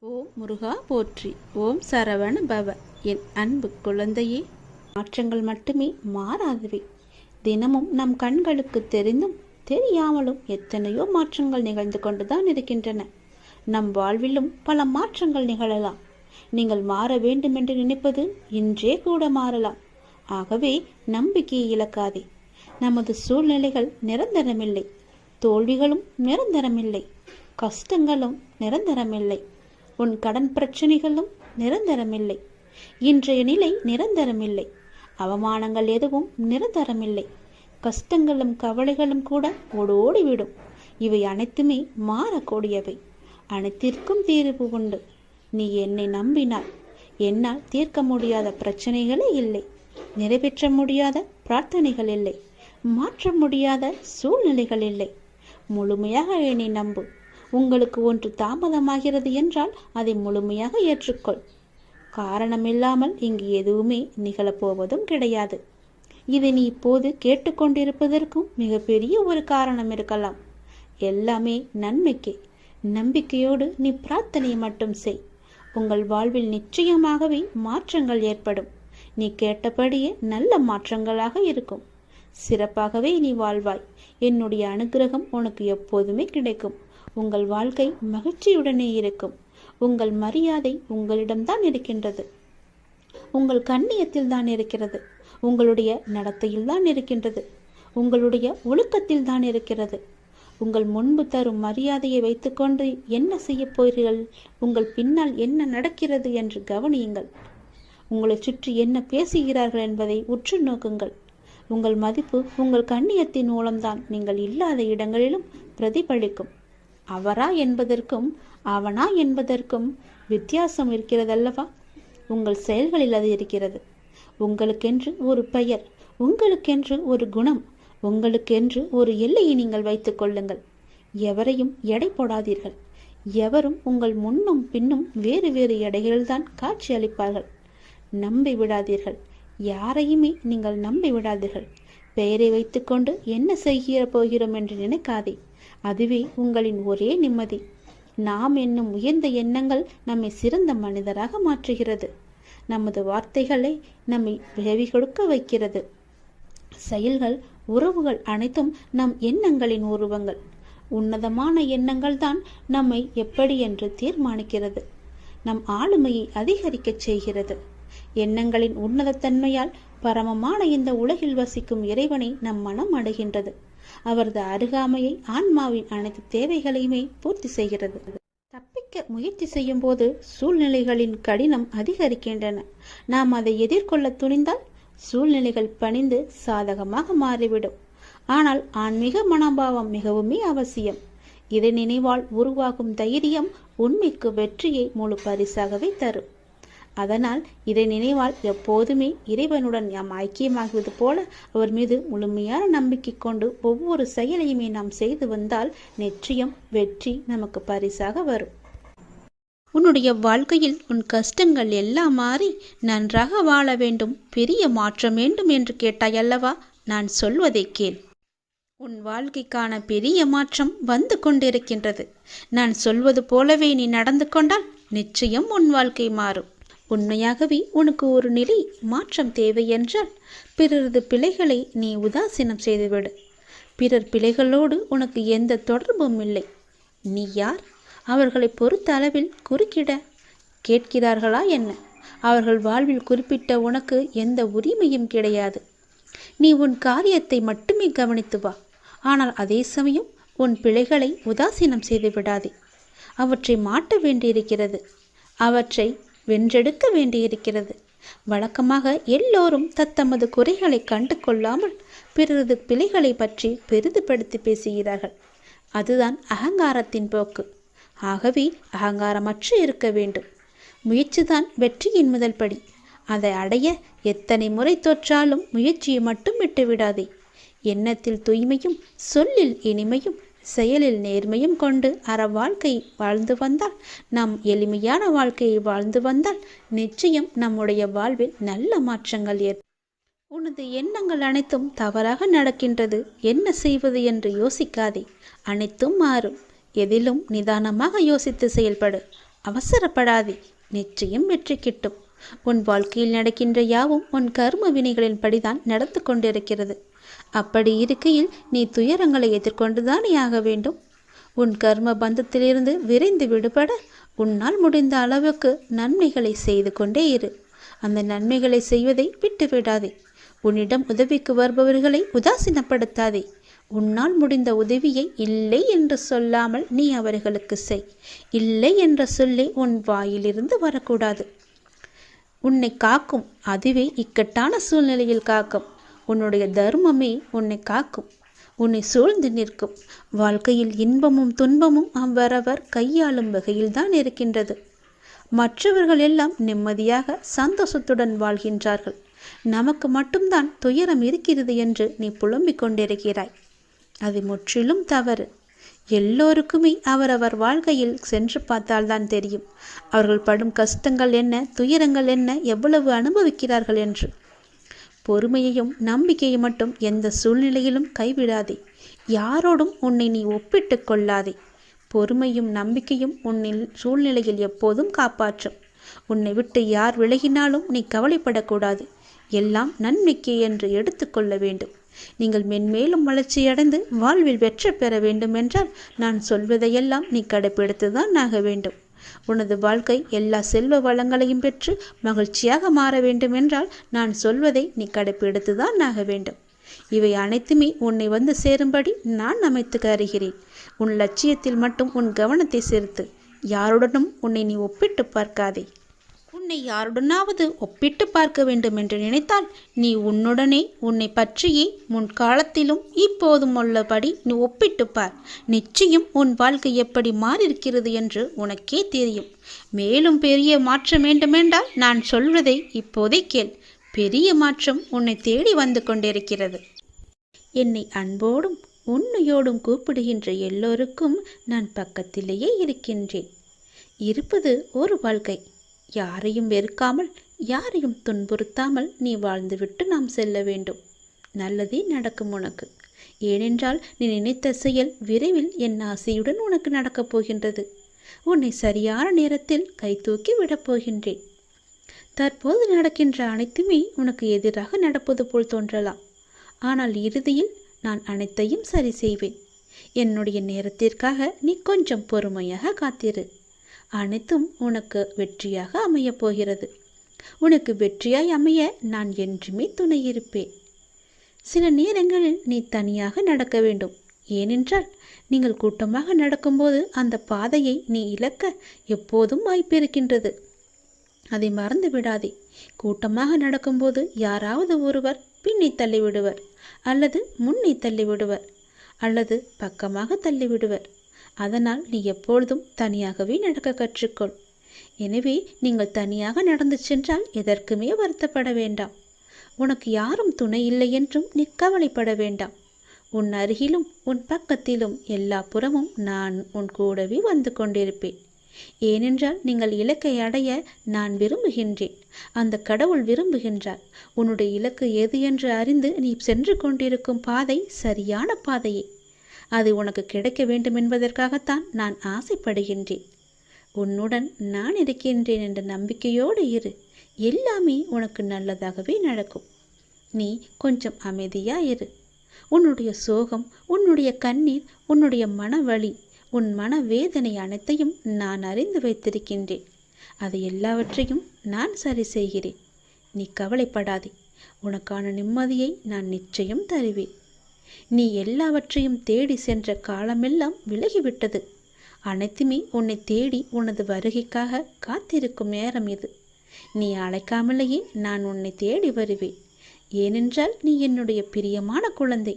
ஓம் முருகா போற்றி. ஓம் சரவண பவ. என் அன்பு குழந்தையே, மாற்றங்கள் மட்டுமே மாறாதவை. தினமும் நம் கண்களுக்கு தெரிந்தும் தெரியாமலும் எத்தனையோ மாற்றங்கள் நிகழ்ந்து கொண்டுதான் இருக்கின்றன. நம் வாழ்விலும் பல மாற்றங்கள் நிகழலாம். நீங்கள் மாற வேண்டும் என்று நினைப்பது இன்றே கூட மாறலாம். ஆகவே நம்பிக்கையை இழக்காதே. நமது சூழ்நிலைகள் நிரந்தரமில்லை. தோல்விகளும் நிரந்தரமில்லை. கஷ்டங்களும் நிரந்தரமில்லை. உன் கடன் பிரச்சனைகளும் நிரந்தரமில்லை. இன்றைய நிலை நிரந்தரமில்லை. அவமானங்கள் எதுவும் நிரந்தரமில்லை. கஷ்டங்களும் கவலைகளும் கூட ஓடோடிவிடும். இவை அனைத்துமே மாறக்கூடியவை. அனைத்திற்கும் தீர்வு உண்டு. நீ என்னை நம்பினால் என்னால் தீர்க்க முடியாத பிரச்சனைகளே இல்லை. நிறைவேற்ற முடியாத பிரார்த்தனைகள் இல்லை. மாற்ற முடியாத சூழ்நிலைகள் இல்லை. முழுமையாக என்னை நம்பு. உங்களுக்கு ஒன்று தாமதமாகிறது என்றால் அதை முழுமையாக ஏற்றுக்கொள். காரணமில்லாமல் இங்கு எதுவுமே நிகழப்போவதும் கிடையாது. இதை நீ இப்போது கேட்டுக்கொண்டிருப்பதற்கும் மிகப்பெரிய ஒரு காரணம் இருக்கலாம். எல்லாமே நன்மைக்கே. நம்பிக்கையோடு நீ பிரார்த்தனை மட்டும் செய். உங்கள் வாழ்வில் நிச்சயமாகவே மாற்றங்கள் ஏற்படும். நீ கேட்டபடியே நல்ல மாற்றங்களாக இருக்கும். சிறப்பாகவே நீ வாழ்வாய். என்னுடைய அனுகிரகம் உனக்கு எப்போதுமே கிடைக்கும். உங்கள் வாழ்க்கை மகிழ்ச்சியுடனே இருக்கும். உங்கள் மரியாதை உங்களிடம்தான் இருக்கின்றது. உங்கள் கண்ணியத்தில் தான் இருக்கிறது. உங்களுடைய நடத்தையில் தான் இருக்கின்றது. உங்களுடைய ஒழுக்கத்தில் தான் இருக்கிறது. உங்கள் முன்பு தரும் மரியாதையை வைத்துக்கொண்டு என்ன செய்ய போகிறீர்கள்? உங்கள் பின்னால் என்ன நடக்கிறது என்று கவனியுங்கள். உங்களை சுற்றி என்ன பேசுகிறார்கள் என்பதை உற்று நோக்குங்கள். உங்கள் மதிப்பு உங்கள் கண்ணியத்தின் மூலம்தான் நீங்கள் இல்லாத இடங்களிலும் பிரதிபலிக்கும். அவரா என்பதற்கும் அவனா என்பதற்கும் வித்தியாசம் இருக்கிறதல்லவா? உங்கள் செயல்களில் அது இருக்கிறது. உங்களுக்கென்று ஒரு பெயர், உங்களுக்கென்று ஒரு குணம், உங்களுக்கென்று ஒரு எல்லையை நீங்கள் வைத்துக் கொள்ளுங்கள். எவரையும் எடை போடாதீர்கள். எவரும் உங்கள் முன்னும் பின்னும் வேறு வேறு எடைகள்தான் காட்சி அளிப்பார்கள். நம்பி விடாதீர்கள். யாரையுமே நீங்கள் நம்பி விடாதீர்கள். பெயரை வைத்துக்கொண்டு என்ன செய்ய போகிறோம் என்று நினைக்காதே. அதுவே உங்களின் ஒரே நிம்மதி. நாம் என்னும் உயர்ந்த எண்ணங்கள் நம்மை சிறந்த மனிதராக மாற்றுகிறது. நமது வார்த்தைகளை நம்மை விளைவி கொடுக்க வைக்கிறது. செயல்கள், உறவுகள் அனைத்தும் நம் எண்ணங்களின் உருவங்கள். உன்னதமான எண்ணங்கள் தான் நம்மை எப்படி என்று தீர்மானிக்கிறது. நம் ஆளுமையை அதிகரிக்கச் செய்கிறது. எண்ணங்களின் உன்னதத்தன்மையால் பரமமான இந்த உலகில் வசிக்கும் இறைவனை நம் மனம் அடைகின்றது. அவரது அருகாமையை ஆன்மாவின் அனைத்து தேவைகளையுமே பூர்த்தி செய்கிறது. தப்பிக்க முயற்சி செய்யும் போது சூழ்நிலைகளின் கடினம் அதிகரிக்கின்றன. நாம் அதை எதிர்கொள்ள துணிந்தால் சூழ்நிலைகள் பணிந்து சாதகமாக மாறிவிடும். ஆனால் ஆன்மீக மனோபாவம் மிகவுமே அவசியம். இதை நினைவால் உருவாகும் தைரியம் உண்மைக்கு வெற்றியை முழு பரிசாகவே தரும். அதனால் இதை நினைவால் எப்போதுமே இறைவனுடன் நாம் ஐக்கியமாகுவது போல அவர் மீது முழுமையான நம்பிக்கை கொண்டு ஒவ்வொரு செயலையுமே நாம் செய்து வந்தால் நிச்சயம் வெற்றி நமக்கு பரிசாக வரும். உன்னுடைய வாழ்க்கையில் உன் கஷ்டங்கள் எல்லாம் மாறி நன்றாக வாழ வேண்டும், பெரிய மாற்றம் வேண்டும் என்று கேட்டாயல்லவா? நான் சொல்வதை கேள். உன் வாழ்க்கைக்கான பெரிய மாற்றம் வந்து கொண்டிருக்கின்றது. நான் சொல்வது போலவே நீ நடந்து கொண்டால் நிச்சயம் உன் வாழ்க்கை மாறும். உண்மையாகவே உனக்கு ஒரு நிலை மாற்றம் தேவை என்றால் பிறரது பிழைகளை நீ உதாசீனம் செய்துவிடு. பிறர் பிழைகளோடு உனக்கு எந்த தொடர்பும் இல்லை. நீ யார்? அவர்களை பொறுத்த அளவில் குறுக்கிட கேட்கிறார்களா என்ன? அவர்கள் வாழ்வில் குறிப்பிட்ட உனக்கு எந்த உரிமையும் கிடையாது. நீ உன் காரியத்தை மட்டுமே கவனித்து வா. ஆனால் அதே சமயம் உன் பிழைகளை உதாசீனம் செய்து விடாதே. அவற்றை மாற்ற வேண்டியிருக்கிறது. அவற்றை வென்றெடுக்க வேண்டியிருக்கிறது. வழக்கமாக எல்லோரும் தத்தமது குறைகளை கண்டு கொள்ளாமல் பிறரது பிழைகளை பற்றி பெரிதுபடுத்தி பேசுகிறார்கள். அதுதான் அகங்காரத்தின் போக்கு. ஆகவே அகங்காரமற்று இருக்க வேண்டும். முயற்சிதான் வெற்றியின் முதல் படி. அதை அடைய எத்தனை முறை தோற்றாலும் முயற்சியை மட்டும் விட்டுவிடாதே. எண்ணத்தில் தூய்மையும், சொல்லில் இனிமையும், செயலில் நேர்மையும் கொண்டு அற வாழ்க்கை வாழ்ந்து வந்தால், நாம் எளிமையான வாழ்க்கையை வாழ்ந்து வந்தால் நிச்சயம் நம்முடைய வாழ்வில் நல்ல மாற்றங்கள் ஏற்படும். உனது எண்ணங்கள் அனைத்தும் தவறாக நடக்கின்றது, என்ன செய்வது என்று யோசிக்காதே. அனைத்தும் மாறும். எதிலும் நிதானமாக யோசித்து செயல்படு. அவசரப்படாதே, நிச்சயம் வெற்றி கிட்டும். உன் வாழ்க்கையில் நடக்கின்ற யாவும் உன் கர்ம வினைகளின் படிதான் நடந்து கொண்டிருக்கிறது. அப்படி இருக்கையில் நீ துயரங்களை எதிர்கொண்டுதானே ஆக வேண்டும். உன் கர்ம பந்தத்திலிருந்து விரைந்து விடுபட உன்னால் முடிந்த அளவுக்கு நன்மைகளை செய்து கொண்டே இரு. அந்த நன்மைகளை செய்வதை விட்டுவிடாதே. உன்னிடம் உதவிக்கு வருபவர்களை உதாசீனப்படுத்தாதே. உன்னால் முடிந்த உதவியை இல்லை என்று சொல்லாமல் நீ அவர்களுக்கு செய். இல்லை என்ற சொல்லை உன் வாயிலிருந்து வரக்கூடாது. உன்னை காக்கும், அதுவே இக்கட்டான சூழ்நிலையில் காக்கும். உன்னுடைய தர்மமே உன்னை காக்கும், உன்னை சூழ்ந்து நிற்கும். வாழ்க்கையில் இன்பமும் துன்பமும் அவரவர் கையாளும் வகையில்தான் இருக்கின்றது. மற்றவர்கள் எல்லாம் நிம்மதியாக சந்தோஷத்துடன் வாழ்கின்றார்கள். நமக்கு மட்டும்தான் துயரம் இருக்கிறது என்று நீ புலம்பிக் கொண்டிருக்கிறாய். அது முற்றிலும் தவறு. எல்லோருக்குமே அவரவர் வாழ்க்கையில் சென்று பார்த்தால்தான் தெரியும் அவர்கள் படும் கஷ்டங்கள் என்ன, துயரங்கள் என்ன, எவ்வளவு அனுபவிக்கிறார்கள் என்று. பொறுமையையும் நம்பிக்கையை மட்டும் எந்த சூழ்நிலையிலும் கைவிடாதே. யாரோடும் உன்னை நீ ஒப்பிட்டு கொள்ளாதே. பொறுமையும் நம்பிக்கையும் உன்னில் சூழ்நிலையில் எப்போதும் காப்பாற்றும். உன்னை விட்டு யார் விலகினாலும் நீ கவலைப்படக்கூடாது. எல்லாம் நன்மைக்கே என்று எடுத்துக்கொள்ள வேண்டும். நீங்கள் மென்மேலும் வளர்ச்சியடைந்து வாழ்வில் வெற்றி பெற வேண்டும் என்றால் நான் சொல்வதையெல்லாம் நீ கடைப்பிடித்துதான் ஆக வேண்டும். உனது வாழ்க்கை எல்லா செல்வ வளங்களையும் பெற்று மகிழ்ச்சியாக மாற வேண்டும் என்றால் நான் சொல்வதை நீ கடைப்பிடித்துதான் ஆக வேண்டும். இவை அனைத்துமே உன்னை வந்து சேரும்படி நான் அமைத்து தருகிறேன். உன் லட்சியத்தில் மட்டும் உன் கவனத்தை செலுத்து. யாருடனும் உன்னை நீ ஒப்பிட்டு பார்க்காதே. உன்னை யாருடனாவது ஒப்பிட்டு பார்க்க வேண்டும் என்று நினைத்தால் நீ உன்னுடனே உன்னை பற்றியே முன்காலத்திலும் இப்போதும் உள்ளபடி நீ ஒப்பிட்டு பார். நிச்சயம் உன் வாழ்க்கை எப்படி மாறியிருக்கிறது என்று உனக்கே தெரியும். மேலும் பெரிய மாற்றம் வேண்டுமென்றால் நான் சொல்வதை இப்போதே கேள். பெரிய மாற்றம் உன்னை தேடி வந்து கொண்டிருக்கிறது. என்னை அன்போடும் உன்னையோடும் கூப்பிடுகின்ற எல்லோருக்கும் நான் பக்கத்திலேயே இருக்கின்றேன். இருப்பது ஒரு வாழ்க்கை. யாரையும் வெறுக்காமல் யாரையும் துன்புறுத்தாமல் நீ வாழ்ந்துவிட்டு நாம் செல்ல வேண்டும். நல்லதே நடக்கும் உனக்கு. ஏனென்றால் நீ நினைத்த செயல் விரைவில் என் ஆசையுடன் உனக்கு நடக்கப் போகின்றது. உன்னை சரியான நேரத்தில் கைதூக்கி விடப் போகின்றேன். தற்போது நடக்கின்ற அனைத்துமே உனக்கு எதிராக நடப்பது போல் தோன்றலாம். ஆனால் இறுதியில் நான் அனைத்தையும் சரி செய்வேன். என்னுடைய நேரத்திற்காக நீ கொஞ்சம் பொறுமையாக காத்திரு. அனைத்தும் உனக்கு வெற்றியாக அமையப் போகிறது. உனக்கு வெற்றியாய் அமைய நான் என்றுமே துணை இருப்பேன். சில நேரங்களில் நீ தனியாக நடக்க வேண்டும். ஏனென்றால் நீங்கள் கூட்டமாக நடக்கும்போது அந்த பாதையை நீ இழக்க எப்போதும் வாய்ப்பிருக்கின்றது. அதை மறந்து விடாதே. கூட்டமாக நடக்கும்போது யாராவது ஒருவர் பின்னே தள்ளிவிடுவர், அல்லது முன்னே தள்ளிவிடுவர், அல்லது பக்கமாக தள்ளிவிடுவர். அதனால் நீ எப்பொழுதும் தனியாகவே நடக்க கற்றுக்கொள். எனவே நீங்கள் தனியாக நடந்து சென்றால் எதற்குமே வருத்தப்பட வேண்டாம். உனக்கு யாரும் துணை இல்லை என்றும் நீ கவலைப்பட வேண்டாம். உன் அருகிலும் உன் பக்கத்திலும் எல்லா புறமும் நான் உன் கூடவே வந்து கொண்டிருப்பேன். ஏனென்றால் நீங்கள் இலக்கை அடைய நான் விரும்புகின்றேன். அந்த கடவுள் விரும்புகின்றார். உன்னுடைய இலக்கு எது என்று அறிந்து நீ சென்று கொண்டிருக்கும் பாதை சரியான பாதையே. அது உனக்கு கிடைக்க வேண்டும் என்பதற்காகத்தான் நான் ஆசைப்படுகின்றேன். உன்னுடன் நான் இருக்கின்றேன் என்ற நம்பிக்கையோடு இரு. எல்லாமே உனக்கு நல்லதாகவே நடக்கும். நீ கொஞ்சம் அமைதியாயிரு. உன்னுடைய சோகம், உன்னுடைய கண்ணீர், உன்னுடைய மனவலி, உன் மனவேதனை அனைத்தையும் நான் அறிந்து வைத்திருக்கின்றேன். அது எல்லாவற்றையும் நான் சரி செய்கிறேன். நீ கவலைப்படாதே. உனக்கான நிம்மதியை நான் நிச்சயம் தருவேன். நீ எல்லாவற்றையும் தேடி சென்ற காலமெல்லாம் விலகிவிட்டது. அனைத்துமே உன்னை தேடி உனது வருகைக்காக காத்திருக்கும் நேரம் இது. நீ அழைக்காமலேயே நான் உன்னை தேடி வருவேன். ஏனென்றால் நீ என்னுடைய பிரியமான குழந்தை.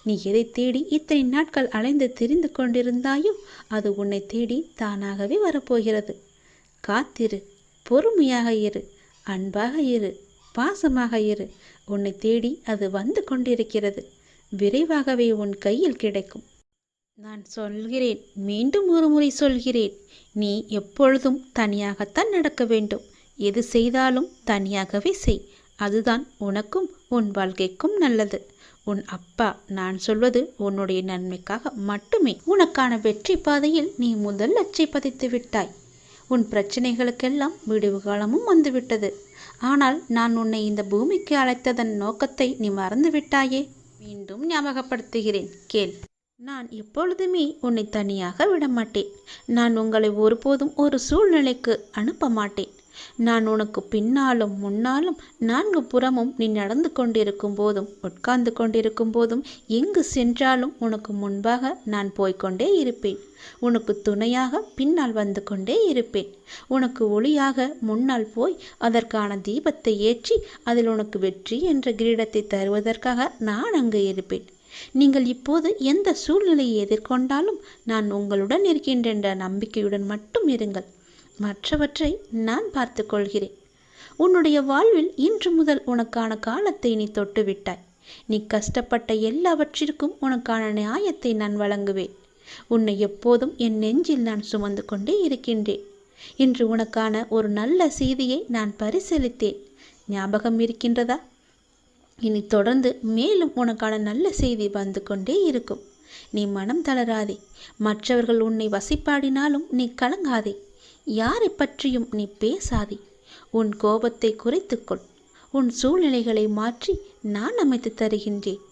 நீ எதை தேடி இத்தனை நாட்கள் அலைந்து திரிந்து கொண்டிருந்தாயோ அது உன்னை தேடி தானாகவே வரப்போகிறது. காத்திரு, பொறுமையாக இரு, அன்பாக இரு, பாசமாக இரு. உன்னை தேடி அது வந்து கொண்டிருக்கிறது. விரைவாகவே உன் கையில் கிடைக்கும். நான் சொல்கிறேன், மீண்டும் ஒரு முறை சொல்கிறேன், நீ எப்பொழுதும் தனியாகத்தான் நடக்க வேண்டும். எது செய்தாலும் தனியாகவே செய். அதுதான் உனக்கும் உன் வாழ்க்கைக்கும் நல்லது. உன் அப்பா நான் சொல்வது உன்னுடைய நன்மைக்காக மட்டுமே. உனக்கான வெற்றி பாதையில் நீ முதல் அச்சை பதித்து விட்டாய். உன் பிரச்சனைகளுக்கெல்லாம் விடிவு காலமும் வந்துவிட்டது. ஆனால் நான் உன்னை இந்த பூமிக்கு அழைத்ததன் நோக்கத்தை நீ மறந்துவிட்டாயே. மீண்டும் ஞாபகப்படுத்துகிறேன், கேள். நான் எப்பொழுதுமே உன்னை தனியாக விடமாட்டேன். நான் உங்களை ஒருபோதும் ஒரு சூழ்நிலைக்கு அனுப்ப மாட்டேன். நான் உனக்கு பின்னாலும் முன்னாலும் நான்கு புறமும் நீ நடந்து கொண்டிருக்கும் போதும் உட்கார்ந்து கொண்டிருக்கும் போதும் எங்கு சென்றாலும் உனக்கு முன்பாக நான் போய்கொண்டே இருப்பேன். உனக்கு துணையாக பின்னால் வந்து கொண்டே இருப்பேன். உனக்கு ஒளியாக முன்னால் போய் அதற்கான தீபத்தை ஏற்றி அதில் உனக்கு வெற்றி என்ற கிரீடத்தை தருவதற்காக நான் அங்கு இருப்பேன். நீங்கள் இப்போது எந்த சூழ்நிலையை எதிர்கொண்டாலும் நான் உங்களுடன் இருக்கின்ற என்ற நம்பிக்கையுடன் மட்டும் இருங்கள். மற்றவற்றை நான் பார்த்து கொள்கிறேன். உன்னுடைய வாழ்வில் இன்று முதல் உனக்கான காலத்தை நீ தொட்டுவிட்டாய். நீ கஷ்டப்பட்ட எல்லாவற்றிற்கும் உனக்கான நியாயத்தை நான் வழங்குவேன். உன்னை எப்போதும் என் நெஞ்சில் நான் சுமந்து கொண்டே இருக்கின்றேன். இன்று உனக்கான ஒரு நல்ல செய்தியை நான் பரிசீலித்தேன். ஞாபகம் இருக்கின்றதா? இனி தொடர்ந்து மேலும் உனக்கான நல்ல செய்தி வந்து கொண்டே இருக்கும். நீ மனம் தளராதே. மற்றவர்கள் உன்னை வசைப்பாடினாலும் நீ கலங்காதே. யாரை பற்றியும் நீ பேசாதே. உன் கோபத்தை குறைத்துக்கொள். உன் சூழ்நிலைகளை மாற்றி நான் அமைத்து தருகின்றேன்.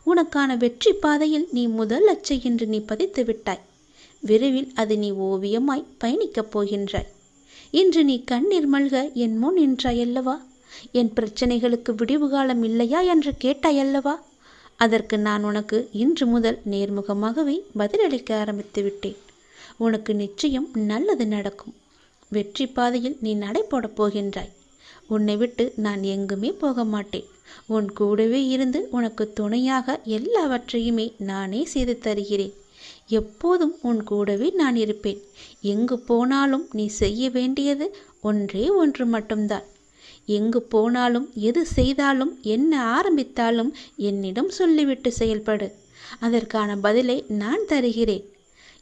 உனக்கான வெற்றி பாதையில் நீ முதல் அச்சை என்று நீ பதித்து விட்டாய். விரைவில் அது நீ ஓவியமாய் பயணிக்கப் போகின்றாய். இன்று நீ கண்ணீர் மல்க என் முன் நின்றாயல்லவா? என் பிரச்சனைகளுக்கு விடிவு காலம் இல்லையா என்று கேட்டாயல்லவா? அதற்கு நான் உனக்கு இன்று முதல் நேர்முகமாகவே பதிலளிக்க ஆரம்பித்து விட்டேன். உனக்கு நிச்சயம் நல்லது நடக்கும். வெற்றி பாதையில் நீ நடைபோடப் போகின்றாய். உன்னை விட்டு நான் எங்குமே போக மாட்டேன். உன் கூடவே இருந்து உனக்கு துணையாக எல்லாவற்றையுமே நானே செய்து தருகிறேன். எப்போதும் உன் கூடவே நான் இருப்பேன். எங்கு போனாலும் நீ செய்ய வேண்டியது ஒன்றே ஒன்று மட்டும்தான். எங்கு போனாலும் எது செய்தாலும் என்ன ஆரம்பித்தாலும் என்னிடம் சொல்லிவிட்டு செயல்படு. அதற்கான பதிலை நான் தருகிறேன்.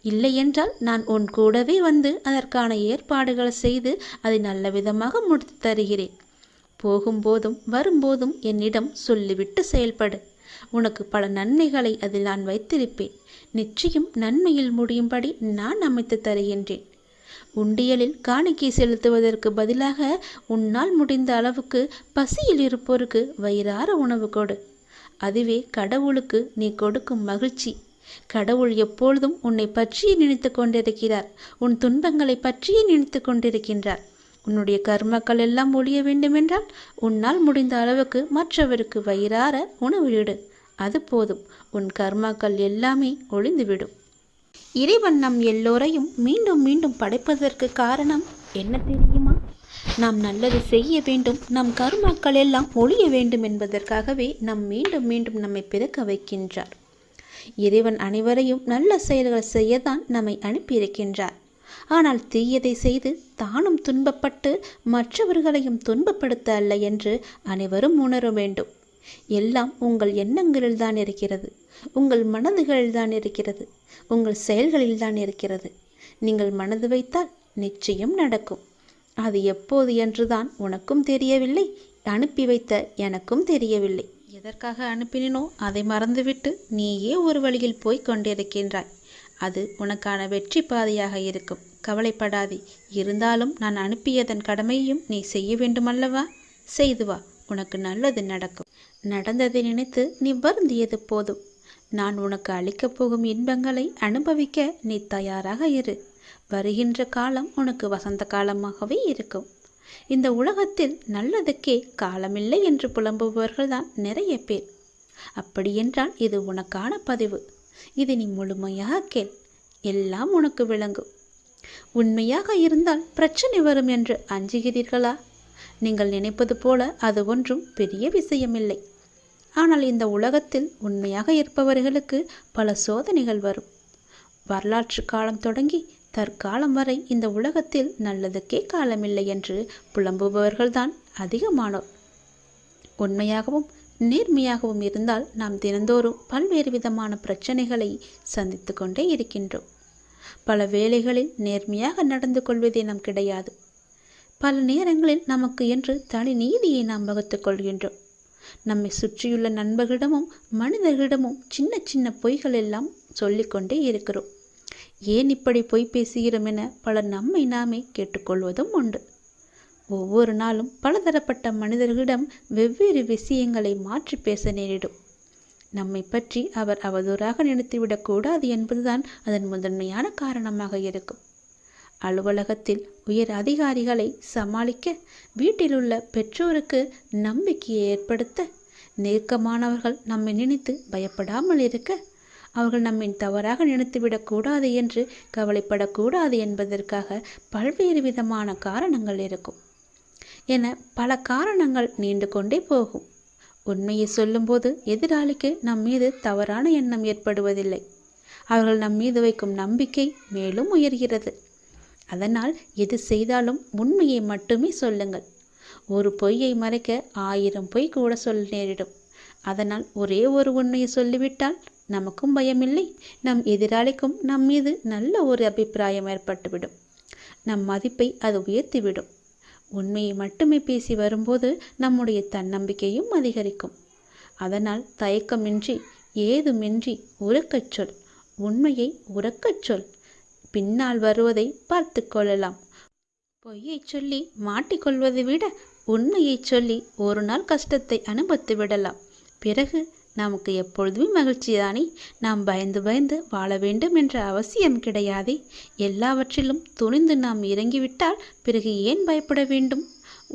இல்லையென்றால் நான் உன் கூடவே வந்து அதற்கான ஏற்பாடுகள் செய்து அதை நல்ல விதமாக முடித்து தருகிறேன். போகும்போதும் வரும்போதும் என்னிடம் சொல்லிவிட்டு செயல்படு. உனக்கு பல நன்மைகளை அதில் நான் வைத்திருப்பேன். நிச்சயம் நன்மையில் முடியும்படி நான் அமைத்து தருகின்றேன். உண்டியலில் காணிக்கை செலுத்துவதற்கு பதிலாக உன்னால் முடிந்த அளவுக்கு பசியில் இருப்போருக்கு வயிறார உணவு கொடு. அதுவே கடவுளுக்கு நீ கொடுக்கும் மகிழ்ச்சி. கடவுள் எப்பொழுதும் உன்னை பற்றியே நினைத்து கொண்டிருக்கிறார். உன் துன்பங்களை பற்றியே நினைத்து கொண்டிருக்கின்றார். உன்னுடைய கர்மக்கள் எல்லாம் ஒழிய வேண்டுமென்றால் உன்னால் முடிந்த அளவுக்கு மற்றவருக்கு வயிறார உணவு இடு. அது போதும். உன் கர்மாக்கள் எல்லாமே ஒளிந்துவிடும். இறைவன் நம் எல்லோரையும் மீண்டும் மீண்டும் படைப்பதற்கு காரணம் என்ன தெரியுமா? நாம் நல்லது செய்ய வேண்டும், நம் கர்மாக்கள் எல்லாம் ஒழிய வேண்டும் என்பதற்காகவே மீண்டும் மீண்டும் நம்மை பிறக்க வைக்கின்றார். இறைவன் அனைவரையும் நல்ல செயல்கள் செய்யத்தான் நம்மை அனுப்பியிருக்கின்றார். ஆனால் தீயதை செய்து தானும் துன்பப்பட்டு மற்றவர்களையும் துன்பப்படுத்த அல்ல என்று அனைவரும் உணர வேண்டும். எல்லாம் உங்கள் எண்ணங்களில்தான் இருக்கிறது. உங்கள் மனதுகளில்தான் இருக்கிறது. உங்கள் செயல்களில்தான் இருக்கிறது. நீங்கள் மனது வைத்தால் நிச்சயம் நடக்கும். அது எப்போது என்றுதான் உனக்கும் தெரியவில்லை, அனுப்பி வைத்த எனக்கும் தெரியவில்லை. எதற்காக அனுப்பினோ அதை மறந்துவிட்டு நீயே ஒரு வழியில் போய் கொண்டிருக்கின்றாய். அது உனக்கான வெற்றி பாதையாக இருக்கும். கவலைப்படாதே. இருந்தாலும் நான் அனுப்பியதன் கடமையும் நீ செய்ய வேண்டுமல்லவா? செய்து வா. உனக்கு நல்லது நடக்கும். நடந்ததை நினைத்து நீ வருந்தியது போதும். நான் உனக்கு அளிக்கப் போகும் இன்பங்களை அனுபவிக்க நீ தயாராக இரு. வருகின்ற காலம் உனக்கு வசந்த காலமாகவே இருக்கும். இந்த உலகத்தில் நல்லதுக்கே காலமில்லை என்று புலம்புபவர்கள்தான் நிறைய பேர். அப்படியென்றால் இது உனக்கான பதிவு. இது நீ முழுமையாக கேள். எல்லாம் உனக்கு விளங்கும். உண்மையாக இருந்தால் பிரச்சனை வரும் என்று அஞ்சுகிறீர்களா? நீங்கள் நினைப்பது போல அது ஒன்றும் பெரிய விஷயமில்லை. ஆனால் இந்த உலகத்தில் உண்மையாக இருப்பவர்களுக்கு பல சோதனைகள் வரும். வரலாற்று காலம் தொடங்கி தற்காலம் வரை இந்த உலகத்தில் நல்லதுக்கே காலமில்லை என்று புலம்புபவர்கள்தான் அதிகமானோர். உண்மையாகவும் நேர்மையாகவும் இருந்தால் நாம் தினந்தோறும் பல்வேறு விதமான பிரச்சனைகளை சந்தித்து கொண்டே இருக்கின்றோம். பல வேளைகளில் நேர்மையாக நடந்து கொள்வதே நம் கிடையாது. பல நேரங்களில் நமக்கு என்று தனி நீதியை நாம் வகுத்துக் கொள்கின்றோம். நம்மை சுற்றியுள்ள நண்பர்களிடமும் மனிதர்களிடமும் சின்ன சின்ன பொய்கள் எல்லாம் சொல்லிக்கொண்டே இருக்கிறோம். ஏன் இப்படி பொய் பேசுகிறோம் என பலர் நம்மை நாமே கேட்டுக்கொள்வதும் உண்டு. ஒவ்வொரு நாளும் பலதரப்பட்ட மனிதர்களிடம் வெவ்வேறு விஷயங்களை மாற்றி பேச நேரிடும். நம்மை பற்றி அவர் அவதூறாக நினைத்துவிடக்கூடாது என்பதுதான் அதன் முதன்மையான காரணமாக இருக்கும். அலுவலகத்தில் உயர் அதிகாரிகளை சமாளிக்க, வீட்டிலுள்ள பெற்றோருக்கு நம்பிக்கையை ஏற்படுத்த, நெருக்கமானவர்கள் நம்மை நினைத்து பயப்படாமல் இருக்க, அவர்கள் நம்மை தவறாக நினைத்துவிடக்கூடாது என்று கவலைப்படக்கூடாது என்பதற்காக பல்வேறு விதமான காரணங்கள் இருக்கும் என பல காரணங்கள் நீண்டு கொண்டே போகும். உண்மையை சொல்லும்போது எதிராளிக்கு நம் மீது தவறான எண்ணம் ஏற்படுவதில்லை. அவர்கள் நம் மீது வைக்கும் நம்பிக்கை மேலும் உயர்கிறது. அதனால் எது செய்தாலும் உண்மையை மட்டுமே சொல்லுங்கள். ஒரு பொய்யை மறைக்க 1000 பொய் கூட சொல்ல நேரிடும். அதனால் ஒரே ஒரு உண்மையை சொல்லிவிட்டால் நமக்கும் பயமில்லை, நம் எதிராளிக்கும் நம் மீது நல்ல ஒரு அபிப்பிராயம் ஏற்பட்டுவிடும். நம் மதிப்பை அது உயர்த்திவிடும். உண்மையை மட்டுமே பேசி வரும்போது நம்முடைய தன்னம்பிக்கையும் அதிகரிக்கும். அதனால் தயக்கமின்றி, ஏதுமின்றி உரக்கச் சொல். உண்மையை உரக்கச் சொல். பின்னால் வருவதை பார்த்து கொள்ளலாம். பொய்யை சொல்லி மாட்டிக்கொள்வதை விட உண்மையை சொல்லி ஒரு நாள் கஷ்டத்தை அனுபவித்து விடலாம். பிறகு நமக்கு எப்பொழுதுமே மகிழ்ச்சிதானே. நாம் பயந்து பயந்து வாழ வேண்டும் என்ற அவசியம் கிடையாதே. எல்லாவற்றிலும் துணிந்து நாம் இறங்கிவிட்டால் பிறகு ஏன் பயப்பட வேண்டும்?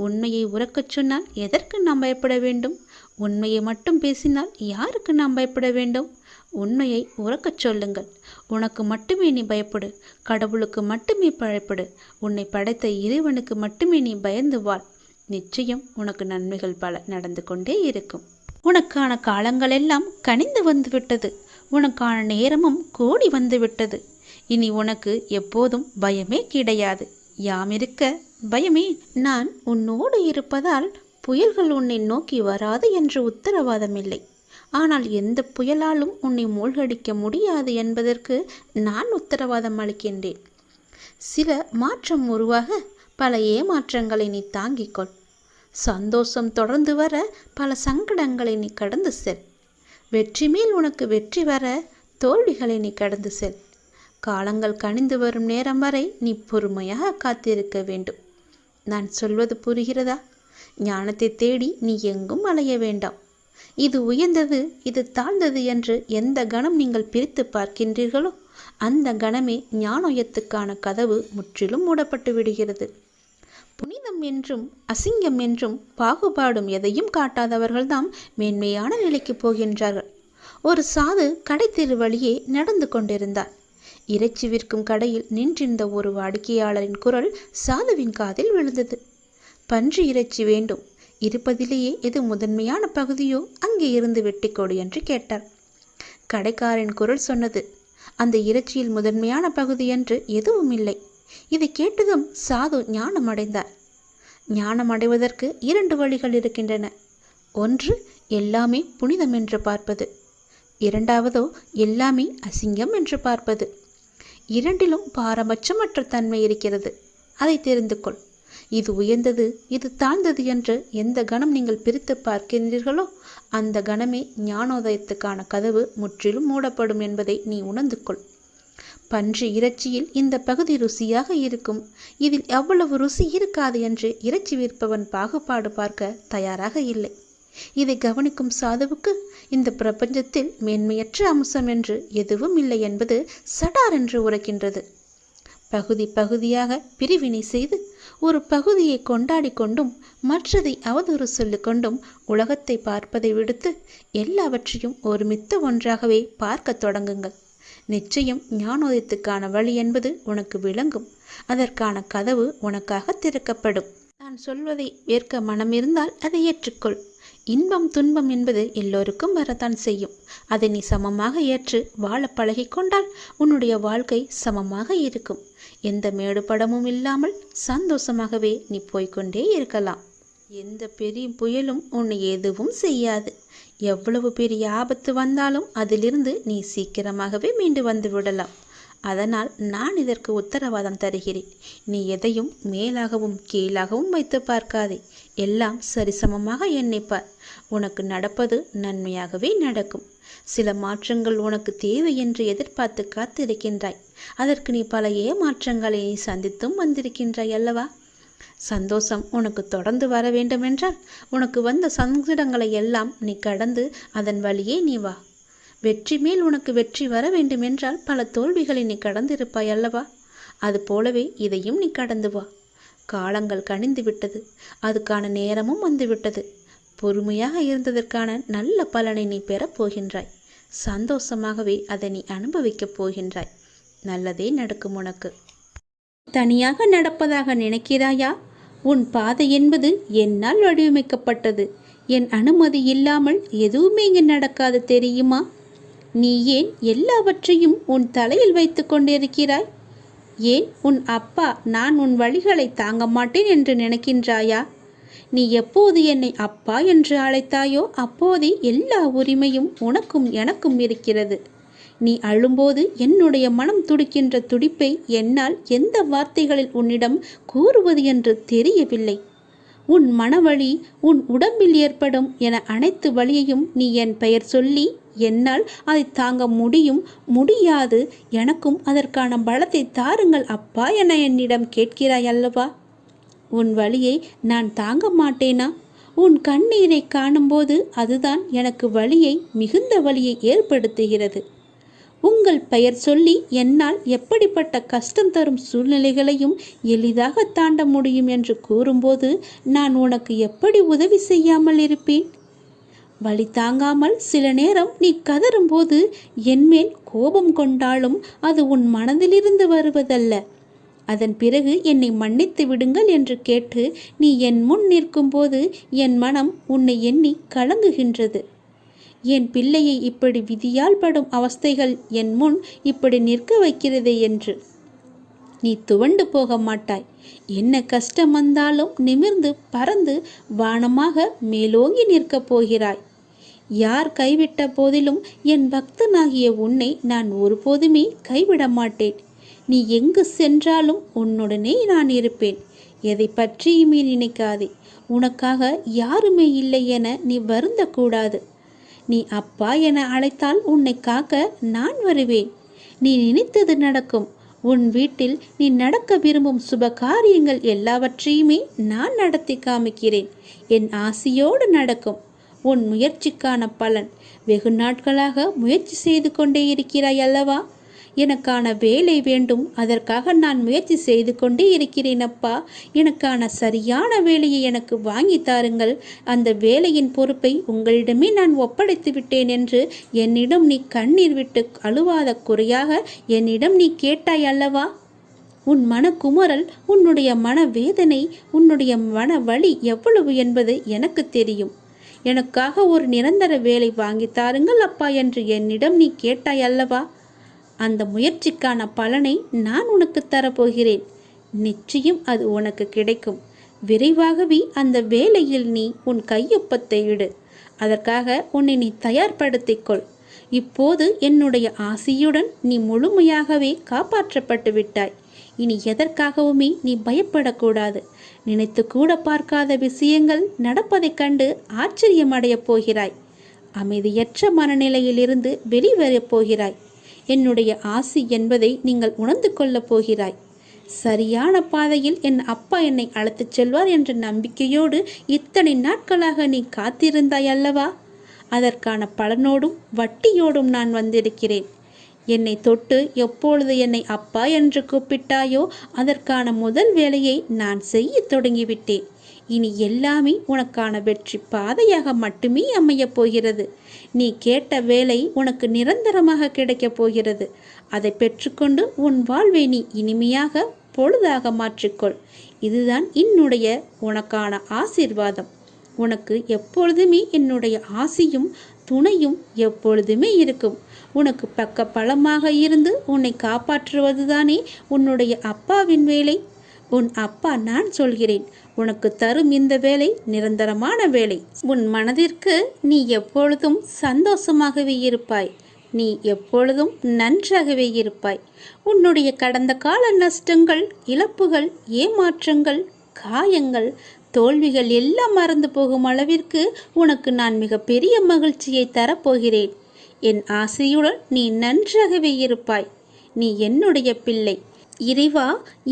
உண்மையை உரக்கச் சொன்னால் எதற்கு நாம் பயப்பட வேண்டும்? உண்மையை மட்டும் பேசினால் யாருக்கு நாம் பயப்பட வேண்டும்? உண்மையை உரக்கச் சொல்லுங்கள். உனக்கு மட்டுமே நீ பயப்படு. கடவுளுக்கு மட்டுமே பயப்படு. உன்னை படைத்த இறைவனுக்கு மட்டுமே நீ பயந்து வாழ். நிச்சயம் உனக்கு நன்மைகள் பல நடந்து கொண்டே இருக்கும். உனக்கான காலங்களெல்லாம் கனிந்து வந்துவிட்டது. உனக்கான நேரமும் கூடி வந்துவிட்டது. இனி உனக்கு எப்போதும் பயமே கிடையாது. யாம் இருக்க பயமே. நான் உன்னோடு இருப்பதால் புயல்கள் உன்னை நோக்கி வராது என்று உத்தரவாதமில்லை. ஆனால் எந்த புயலாலும் உன்னை மூழ்கடிக்க முடியாது என்பதற்கு நான் உத்தரவாதம் அளிக்கின்றேன். சில மாற்றம் உருவாக பல ஏமாற்றங்களை நீ தாங்கிக்கொள். சந்தோஷம் தொடர்ந்து வர பல சங்கடங்களை நீ கடந்து செல். வெற்றி மேல் உனக்கு வெற்றி வர தோல்விகளை நீ கடந்து செல். காலங்கள் கனிந்து வரும் நேரம் வரை நீ பொறுமையாக காத்திருக்க வேண்டும். நான் சொல்வது புரிகிறதா? ஞானத்தை தேடி நீ எங்கும் அலைய வேண்டாம். இது உயர்ந்தது, இது தாழ்ந்தது என்று எந்த கணம் நீங்கள் பிரித்து பார்க்கின்றீர்களோ அந்த கணமே ஞானோயத்துக்கான கதவு முற்றிலும் மூடப்பட்டு விடுகிறது. புனிதம் என்றும் அசிங்கம் என்றும் பாகுபாடும் எதையும் காட்டாதவர்கள்தான் மேன்மையான நிலைக்கு போகின்றார்கள். ஒரு சாது கடைத்தெரு வழியே நடந்து கொண்டிருந்தார். இறைச்சி விற்கும் கடையில் நின்றிருந்த ஒரு வாடிக்கையாளரின் குரல் சாதுவின் காதில் விழுந்தது. பன்றி இறைச்சி வேண்டும். இருப்பதிலேயே எது முதன்மையான பகுதியோ அங்கே இருந்து வெட்டிக்கொடு என்று கேட்டார். கடைக்காரன் குரல் சொன்னது, அந்த இறைச்சியில் முதன்மையான பகுதி என்று எதுவும் இல்லை. இதை கேட்டதும் சாது ஞானமடைந்தார். ஞானமடைவதற்கு 2 வழிகள் இருக்கின்றன. ஒன்று, எல்லாமே புனிதம் என்று பார்ப்பது. இரண்டாவதோ எல்லாமே அசிங்கம் என்று பார்ப்பது. இரண்டிலும் பாரபட்சமற்ற தன்மை இருக்கிறது. அதை தெரிந்து கொள். இது உயர்ந்தது, இது தாழ்ந்தது என்று எந்த கணம் நீங்கள் பிரித்து பார்க்கின்றீர்களோ அந்த கணமே ஞானோதயத்துக்கான கதவு முற்றிலும் மூடப்படும் என்பதை நீ உணர்ந்து கொள். பன்றி இறைச்சியில் இந்த பகுதி ருசியாக இருக்கும், இதில் எவ்வளவு ருசி இருக்காது என்று இறைச்சி விற்பவன் பாகுபாடு பார்க்க தயாராக இல்லை. இதை கவனிக்கும் சாதுவுக்கு இந்த பிரபஞ்சத்தில் மேன்மையற்ற அம்சம் என்று எதுவும் இல்லை என்பது சடார் என்று உரைக்கின்றது. பகுதி பகுதியாக பிரிவினை செய்து ஒரு பகுதியை கொண்டாடி கொண்டும் மற்றதை அவதூறு சொல்லிக்கொண்டும் உலகத்தை பார்ப்பதை விடுத்து எல்லாவற்றையும் ஒருமித்த ஒன்றாகவே பார்க்க தொடங்குங்கள். நிச்சயம் ஞானோதயத்துக்கான வழி என்பது உனக்கு விளங்கும். அதற்கான கதவு உனக்காக திறக்கப்படும். நான் சொல்வதை ஏற்க மனம் இருந்தால் அதை ஏற்றுக்கொள். இன்பம் துன்பம் என்பது எல்லோருக்கும் வரத்தான் செய்யும். அதை நீ சமமாக ஏற்று வாழ பழகி கொண்டால் உன்னுடைய வாழ்க்கை சமமாக இருக்கும். எந்த மேடுபடமும் இல்லாமல் சந்தோஷமாகவே நீ போய்கொண்டே இருக்கலாம். எந்த பெரிய புயலும் உன்னை எதுவும் செய்யாது. எவ்வளவு பெரிய ஆபத்து வந்தாலும் அதிலிருந்து நீ சீக்கிரமாகவே மீண்டு வந்து விடலாம். அதனால் நான் இதற்கு உத்தரவாதம் தருகிறேன். நீ எதையும் மேலாகவும் கீழாகவும் வைத்து பார்க்காதே. எல்லாம் சரிசமமாக எண்ணிப்பார். உனக்கு நடப்பது நன்மையாகவே நடக்கும். சில மாற்றங்கள் உனக்கு தேவை என்று எதிர்பார்த்து காத்திருக்கின்றாய். அதற்கு நீ பல ஏமாற்றங்களை நீ சந்தித்தும் வந்திருக்கின்றாய் அல்லவா? சந்தோஷம் உனக்கு தொடர்ந்து வர வேண்டுமென்றால் உனக்கு வந்த சங்கடங்களை எல்லாம் நீ கடந்து அதன் வழியே நீ வா. வெற்றி மேல் உனக்கு வெற்றி வர வேண்டுமென்றால் பல தோல்விகளை நீ கடந்திருப்பாய் அல்லவா? அது போலவே இதையும் நீ கடந்து வா. காலங்கள் கனிந்து விட்டது, அதுக்கான நேரமும் வந்துவிட்டது. பொறுமையாக இருந்ததற்கான நல்ல பலனை நீ பெறப் போகின்றாய். சந்தோஷமாகவே அதை நீ அனுபவிக்கப் போகின்றாய். நல்லதே நடக்கும் உனக்கு. தனியாக நடப்பதாக நினைக்கிறாயா? உன் பாதை என்பது என்னால் வடிவமைக்கப்பட்டது. என் அனுமதி இல்லாமல் எதுவுமே இங்கு நடக்காது தெரியுமா? நீ ஏன் எல்லாவற்றையும் உன் தலையில் வைத்து கொண்டிருக்கிறாய்? ஏன் உன் அப்பா நான் உன் வழிகளை தாங்க மாட்டேன் என்று நினைக்கின்றாயா? நீ எப்போது என்னை அப்பா என்று அழைத்தாயோ அப்போதே எல்லா உரிமையும் உனக்கும் எனக்கும் இருக்கிறது. நீ அழும்போது என்னுடைய மனம் துடிக்கின்ற துடிப்பை என்னால் எந்த வார்த்தைகளில் உன்னிடம் கூறுவது என்று தெரியவில்லை. உன் மனவழி, உன் உடம்பில் ஏற்படும் என அனைத்து வழியையும் நீ என் பெயர் சொல்லி என்னால் அதை தாங்க முடியாது, எனக்கும் அதற்கான பலத்தை தாருங்கள் அப்பா என என்னிடம் கேட்கிறாய் அல்லவா? உன் வழியை நான் தாங்க மாட்டேனா? உன் கண்ணீரை காணும்போது அதுதான் எனக்கு மிகுந்த வலியை ஏற்படுத்துகிறது. உங்கள் பெயர் சொல்லி என்னால் எப்படிப்பட்ட கஷ்டம் தரும் சூழ்நிலைகளையும் எளிதாக தாண்ட முடியும் என்று கூறும்போது நான் உனக்கு எப்படி உதவி செய்யாமல் இருப்பேன்? வலி தாங்காமல் சில நேரம் நீ கதறும்போது என்மேல் கோபம் கொண்டாலும் அது உன் மனதிலிருந்து வருவதல்ல. அதன் பிறகு என்னை மன்னித்து விடுங்கள் என்று கேட்டு நீ என் முன் நிற்கும்போது என் மனம் உன்னை எண்ணி கலங்குகின்றது. என் பிள்ளையை இப்படி விதியால் படும் அவஸ்தைகள் என் முன் இப்படி நிற்க வைக்கிறதே என்று. நீ துவண்டு போக மாட்டாய். என்ன கஷ்டம் வந்தாலும் நிமிர்ந்து பறந்து வானமாக மேலோங்கி நிற்கப் போகிறாய். யார் கைவிட்ட போதிலும் என் பக்தனாகிய உன்னை நான் ஒருபோதுமே கைவிட மாட்டேன். நீ எங்கு சென்றாலும் உன்னுடனே நான் இருப்பேன். எதை பற்றியுமே நினைக்காதே. உனக்காக யாருமே இல்லை என நீ வருந்தக்கூடாது. நீ அப்பா என அழைத்தால் உன்னை காக்க நான் வருவேன். நீ நினைத்தது நடக்கும். உன் வீட்டில் நீ நடக்க விரும்பும் சுப காரியங்கள் எல்லாவற்றையுமே நான் நடத்தி காமிக்கிறேன். என் ஆசையோடு நடக்கும். உன் முயற்சிக்கான பலன். வெகு நாட்களாக முயற்சி செய்து கொண்டே இருக்கிறாய் அல்லவா? எனக்கான வேலை வேண்டும், அதற்காக நான் முயற்சி செய்து கொண்டே இருக்கிறேன் அப்பா. எனக்கான சரியான வேலையை எனக்கு வாங்கி தாருங்கள். அந்த வேலையின் பொறுப்பை உங்களிடமே நான் ஒப்படைத்து விட்டேன் என்று என்னிடம் நீ கண்ணீர் விட்டு அழுவாத குறையாக என்னிடம் நீ கேட்டாய் அல்லவா? உன் மனக்குமுறல், உன்னுடைய மனவேதனை, உன்னுடைய மன வலி எவ்வளவு என்பது எனக்கு தெரியும். எனக்காக ஒரு நிரந்தர வேலை வாங்கி தாருங்கள் அப்பா என்று என்னிடம் நீ கேட்டாய் அல்லவா? அந்த முயற்சிக்கான பலனை நான் உனக்கு தரப்போகிறேன். நிச்சயம் அது உனக்கு கிடைக்கும். விரைவாகவே அந்த வேலையில் நீ உன் கையொப்பத்தை இடு. அதற்காக உன்னை நீ தயார்படுத்திக்கொள். இப்போது என்னுடைய ஆசியுடன் நீ முழுமையாகவே காப்பாற்றப்பட்டு விட்டாய். இனி எதற்காகவுமே நீ பயப்படக்கூடாது. நினைத்து கூட பார்க்காத விஷயங்கள் நடப்பதைக் கண்டு ஆச்சரியமடையப் போகிறாய். அமைதியற்ற மனநிலையிலிருந்து வெளிவரப் போகிறாய். என்னுடைய ஆசி என்பதை நீங்கள் உணர்ந்து கொள்ளப் போகிறாய். சரியான பாதையில் என் அப்பா என்னை அழைத்துச் செல்வார் என்ற நம்பிக்கையோடு இத்தனை நாட்களாக நீ காத்திருந்தாய் அல்லவா? அதற்கான பலனோடும் வட்டியோடும் நான் வந்திருக்கிறேன். என்னை தொட்டு எப்பொழுது என்னை அப்பா என்று கூப்பிட்டாயோ அதற்கான முதல் வேலையை நான் செய்ய தொடங்கிவிட்டேன். இனி எல்லாமே உனக்கான வெற்றி பாதையாக மட்டுமே அமையப் போகிறது. நீ கேட்ட வேலை உனக்கு நிரந்தரமாக கிடைக்கப் போகிறது. அதை பெற்றுக்கொண்டு உன் வாழ்வை நீ இனிமையாக பொழுதாக மாற்றிக்கொள். இதுதான் என்னுடைய உனக்கான ஆசீர்வாதம். உனக்கு எப்பொழுதுமே என்னுடைய ஆசியும் துணையும் எப்பொழுதுமே இருக்கும். உனக்கு பக்க பலமாக இருந்து உன்னை காப்பாற்றுவதுதானே உன்னுடைய அப்பாவின் வேலை. உன் அப்பா நான் சொல்கிறேன். உனக்கு தரும் இந்த வேலை நிரந்தரமான வேலை. உன் மனதிற்கு நீ எப்பொழுதும் சந்தோஷமாகவே இருப்பாய். நீ எப்பொழுதும் நன்றாகவே இருப்பாய். உன்னுடைய கடந்த கால நஷ்டங்கள், இழப்புகள், ஏமாற்றங்கள், காயங்கள், தோல்விகள் எல்லாம் மறந்து போகும் அளவிற்கு உனக்கு நான் மிக பெரிய மகிழ்ச்சியை தரப்போகிறேன். என் ஆசையுடன் நீ நன்றாகவே இருப்பாய். நீ என்னுடைய பிள்ளை. இறைவா,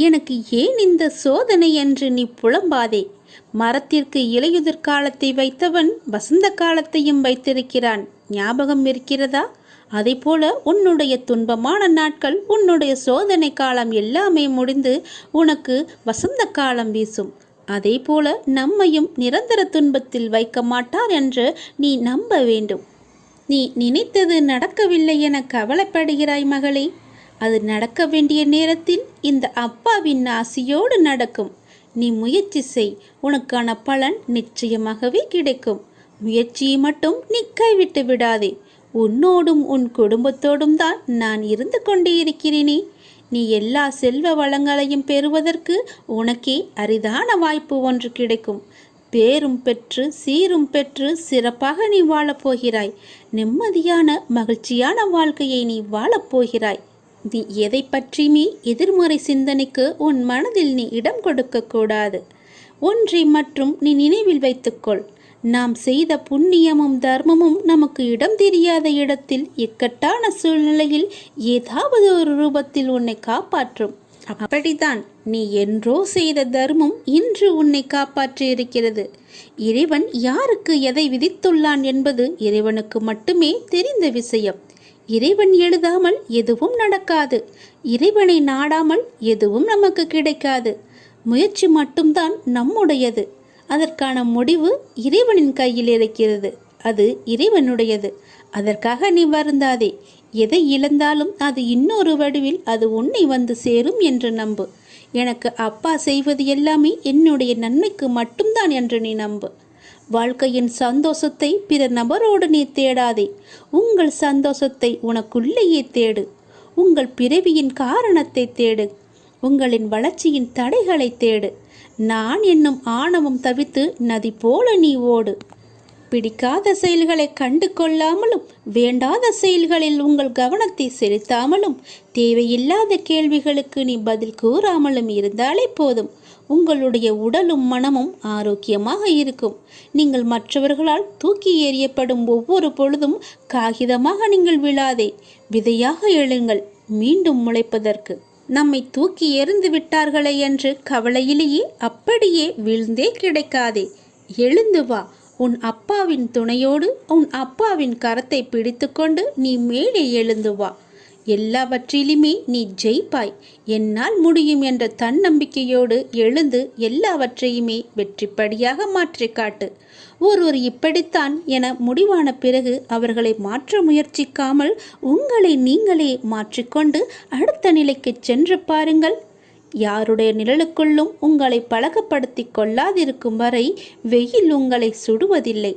எனக்கு ஏன் இந்த சோதனை என்று நீ புலம்பாதே. மரத்திற்கு இலையுதிர் காலத்தை வைத்தவன் வசந்த காலத்தையும் வைத்திருக்கிறான். ஞாபகம் இருக்கிறதா? அதைப்போல உன்னுடைய துன்பமான நாட்கள், உன்னுடைய சோதனை காலம் எல்லாமே முடிந்து உனக்கு வசந்த காலம் வீசும். அதே போல நம்மையும் நிரந்தர துன்பத்தில் வைக்க மாட்டார் என்று நீ நம்ப வேண்டும். நீ நினைத்தது நடக்கவில்லை என கவலைப்படுகிறாய் மகளே. அது நடக்க வேண்டிய நேரத்தில் இந்த அப்பாவின் ஆசையோடு நடக்கும். நீ முயற்சி செய், உனக்கான பலன் நிச்சயமாகவே கிடைக்கும். முயற்சியை மட்டும் நீ கைவிட்டு விடாதே. உன்னோடும் உன் குடும்பத்தோடும் தான் நான் இருந்து கொண்டே இருக்கிறேனே. நீ எல்லா செல்வ வளங்களையும் பெறுவதற்கு உனக்கே அரிதான வாய்ப்பு ஒன்று கிடைக்கும். பேரும் பெற்று சீரும் பெற்று சிறப்பாக நீ வாழப்போகிறாய். நிம்மதியான மகிழ்ச்சியான வாழ்க்கையை நீ வாழப்போகிறாய். நீ எதை பற்றியுமே எதிர்மறை சிந்தனைக்கு உன் மனதில் நீ இடம் கொடுக்க கூடாது. ஒன்றை மற்றும் நீ நினைவில் வைத்துக்கொள். நாம் செய்த புண்ணியமும் தர்மமும் நமக்கு இடம் தெரியாத இடத்தில் இக்கட்டான சூழ்நிலையில் ஏதாவது ஒரு ரூபத்தில் உன்னை காப்பாற்றும். அப்படித்தான் நீ என்றோ செய்த தர்மம் இன்று உன்னை காப்பாற்றி இருக்கிறது. இறைவன் யாருக்கு எதை விதித்துள்ளான் என்பது இறைவனுக்கு மட்டுமே தெரிந்த விஷயம். இறைவன் எழுதாமல் எதுவும் நடக்காது. இறைவனை நாடாமல் எதுவும் நமக்கு கிடைக்காது. முயற்சி மட்டும்தான் நம்முடையது. அதற்கான முடிவு இறைவனின் கையில் இருக்கிறது. அது இறைவனுடையது. அதற்காக நீ வருந்தாதே. எதை இழந்தாலும் அது இன்னொரு வடிவில் அது உன்னை வந்து சேரும் என்று நம்பு. எனக்கு அப்பா செய்வது எல்லாமே என்னுடைய நன்மைக்கு மட்டும்தான் என்று நீ நம்பு. வாழ்க்கையின் சந்தோஷத்தை பிற நபரோடு நீ தேடாதே. உங்கள் சந்தோஷத்தை உனக்குள்ளேயே தேடு. உங்கள் பிறவியின் காரணத்தை தேடு. உங்களின் வளர்ச்சியின் தடைகளை தேடு. நான் என்னும் ஆணவம் தவித்து நதி போல நீ ஓடு. பிடிக்காத செயல்களை கண்டு கொள்ளாமலும் வேண்டாத செயல்களில் உங்கள் கவனத்தை செலுத்தாமலும் தேவையில்லாத கேள்விகளுக்கு நீ பதில் கூறாமலும் இருந்தாலே போதும். உங்களுடைய உடலும் மனமும் ஆரோக்கியமாக இருக்கும். நீங்கள் மற்றவர்களால் தூக்கி எறியப்படும் ஒவ்வொரு பொழுதும் காகிதமாக நீங்கள் விழாதே. விதையாக எழுங்கள், மீண்டும் முளைப்பதற்கு. நம்மை தூக்கி எறிந்து விட்டார்களே என்று கவலையிலேயே அப்படியே வீழ்ந்தே கிடைக்காதே. எழுந்து வா. உன் அப்பாவின் துணையோடு உன் அப்பாவின் கரத்தை பிடித்துக்கொண்டு நீ மேலே எழுந்து வா. எல்லாவற்றிலுமே நீ ஜெயிப்பாய். என்னால் முடியும் என்ற தன்னம்பிக்கையோடு எழுந்து எல்லாவற்றையுமே வெற்றிப்படியாக மாற்றி காட்டு. ஒருவர் இப்படித்தான் என முடிவான பிறகு அவர்களை மாற்ற முயற்சிக்காமல் உங்களை நீங்களே மாற்றிக்கொண்டு அடுத்த நிலைக்கு சென்று பாருங்கள். யாருடைய நிழலுக்குள்ளும் உங்களை பழக்கப்படுத்தி கொள்ளாதிருக்கும் வரை வெயில் உங்களை சுடுவதில்லை.